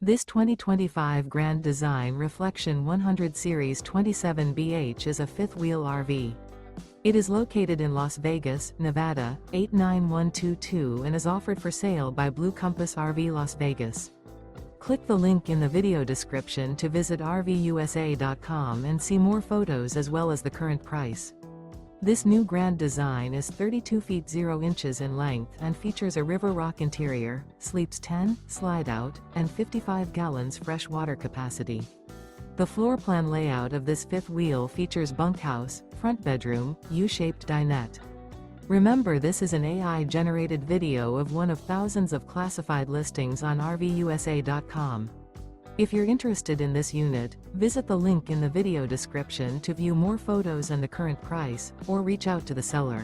This 2025 Grand Design Reflection 100 Series 27BH is a fifth-wheel RV. It is located in Las Vegas, Nevada, 89122 and is offered for sale by Blue Compass RV Las Vegas. Click the link in the video description to visit RVUSA.com and see more photos as well as the current price. This new Grand Design is 32 feet 0 inches in length and features a River Rock interior, sleeps 10, slide-out, and 55 gallons fresh water capacity. The floor plan layout of this fifth wheel features bunkhouse, front bedroom, U-shaped dinette. Remember, this is an AI-generated video of one of thousands of classified listings on RVUSA.com. If you're interested in this unit, visit the link in the video description to view more photos and the current price, or reach out to the seller.